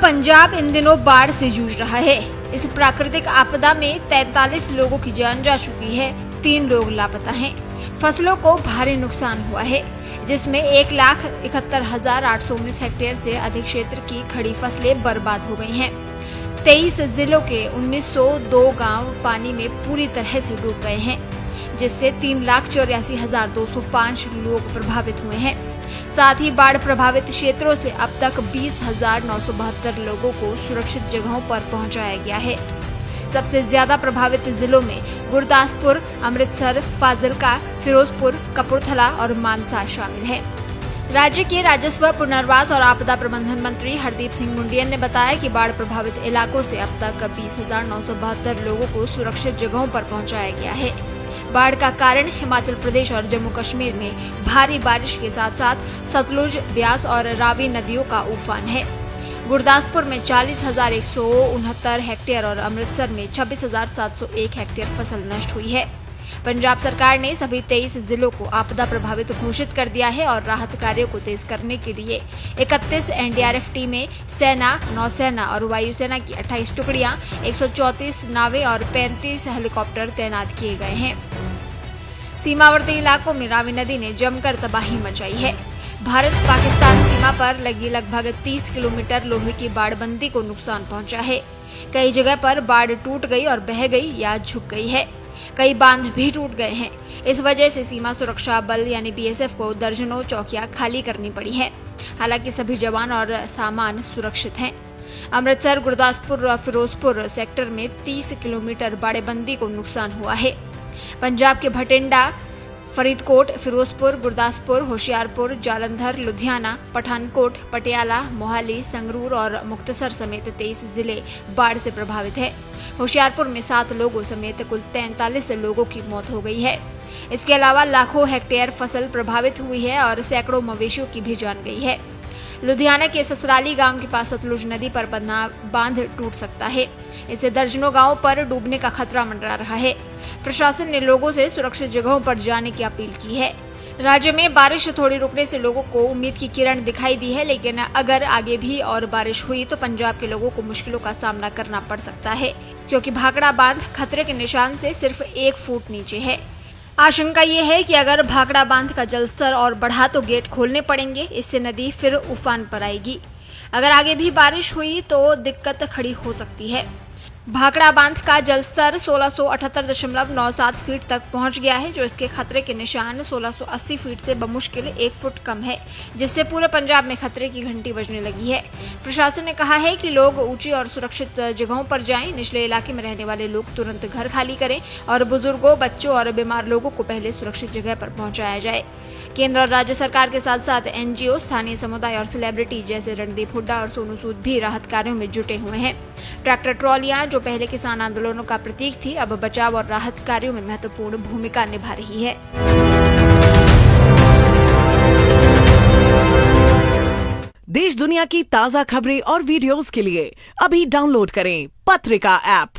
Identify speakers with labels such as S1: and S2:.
S1: पंजाब इन दिनों बाढ़ से जूझ रहा है। इस प्राकृतिक आपदा में 43 लोगों की जान जा चुकी है, 3 लोग लापता हैं। फसलों को भारी नुकसान हुआ है, जिसमें 1,71,819 हेक्टेयर से अधिक क्षेत्र की खड़ी फसलें बर्बाद हो गई हैं। 23 जिलों के 1902 गांव पानी में पूरी तरह से डूब गए हैं, जिससे 3,84,205 लोग प्रभावित हुए हैं। साथ ही बाढ़ प्रभावित क्षेत्रों से अब तक 20,972 लोगों को सुरक्षित जगहों पर पहुंचाया गया है। सबसे ज्यादा प्रभावित जिलों में गुरदासपुर, अमृतसर, फाजिलका, फिरोजपुर, कपूरथला और मानसा शामिल है। राज्य के राजस्व, पुनर्वास और आपदा प्रबंधन मंत्री हरदीप सिंह मुंडियन ने बताया कि बाढ़ प्रभावित इलाकों से अब तक 20,972 लोगों को सुरक्षित जगहों पर पहुंचाया गया है। बाढ़ का कारण हिमाचल प्रदेश और जम्मू कश्मीर में भारी बारिश के साथ साथ सतलुज, ब्यास और रावी नदियों का उफान है। गुरदासपुर में 40,169 हेक्टेयर और अमृतसर में 26,701 हेक्टेयर फसल नष्ट हुई है। पंजाब सरकार ने सभी 23 जिलों को आपदा प्रभावित घोषित कर दिया है और राहत कार्यों को तेज करने के लिए 31 एनडीआरएफ टीमें, सेना, नौसेना और वायुसेना की 28 टुकड़ियां, 134 नावें और 35 हेलीकॉप्टर तैनात किए गए हैं। सीमावर्ती इलाकों में रावी नदी ने जमकर तबाही मचाई है। भारत पाकिस्तान सीमा पर लगी लगभग 30 किलोमीटर लोहे की बाड़बंदी को नुकसान पहुंचा है। कई जगह पर बाढ़ टूट गई और बह गई या झुक गई है। कई बांध भी टूट गए हैं। इस वजह से सीमा सुरक्षा बल यानी बीएसएफ को दर्जनों चौकियां खाली करनी पड़ी है। हालांकि सभी जवान और सामान सुरक्षित हैं। अमृतसर, गुरदासपुर और फिरोजपुर सेक्टर में 30 किलोमीटर बाड़ेबंदी को नुकसान हुआ है। पंजाब के भटिंडा, फरीदकोट, फिरोजपुर, गुरदासपुर, होशियारपुर, जालंधर, लुधियाना, पठानकोट, पटियाला, मोहाली, संगरूर और मुक्तसर समेत 23 जिले बाढ़ से प्रभावित है। होशियारपुर में 7 लोगों समेत कुल 43 लोगों की मौत हो गई है। इसके अलावा लाखों हेक्टेयर फसल प्रभावित हुई है और सैकड़ों मवेशियों की भी जान गई है। लुधियाना के ससराली गांव के पास सतलुज नदी पर बना बांध टूट सकता है। इससे दर्जनों गांवों पर डूबने का खतरा मंडरा रहा है। प्रशासन ने लोगों से सुरक्षित जगहों पर जाने की अपील की है। राज्य में बारिश थोड़ी रुकने से लोगों को उम्मीद की किरण दिखाई दी है, लेकिन अगर आगे भी और बारिश हुई तो पंजाब के लोगों को मुश्किलों का सामना करना पड़ सकता है, क्योंकि भाखड़ा बांध खतरे के निशान से सिर्फ 1 फुट नीचे है। आशंका ये है कि अगर भाखड़ा बांध का जलस्तर और बढ़ा तो गेट खोलने पड़ेंगे। इससे नदी फिर उफान पर आएगी। अगर आगे भी बारिश हुई तो दिक्कत खड़ी हो सकती है। भाखड़ा बांध का जलस्तर 1678.97 फीट तक पहुंच गया है, जो इसके खतरे के निशान 1680 फीट से बमुश्किल 1 फुट कम है, जिससे पूरे पंजाब में खतरे की घंटी बजने लगी है। प्रशासन ने कहा है कि लोग ऊंची और सुरक्षित जगहों पर जाएं। निचले इलाके में रहने वाले लोग तुरंत घर खाली करें और बुजुर्गों, बच्चों और बीमार लोगों को पहले सुरक्षित जगह पर पहुंचाया जाए। केंद्र और राज्य सरकार के साथ साथ एनजीओ, स्थानीय समुदाय और सेलिब्रिटी जैसे रणदीप हुड्डा और सोनू सूद भी राहत कार्यों में जुटे हुए हैं। ट्रैक्टर ट्रॉलियां, जो पहले किसान आंदोलनों का प्रतीक थी, अब बचाव और राहत कार्यों में महत्वपूर्ण भूमिका निभा रही है।
S2: देश दुनिया की ताजा खबरें और वीडियोस के लिए अभी डाउनलोड करें पत्रिका ऐप।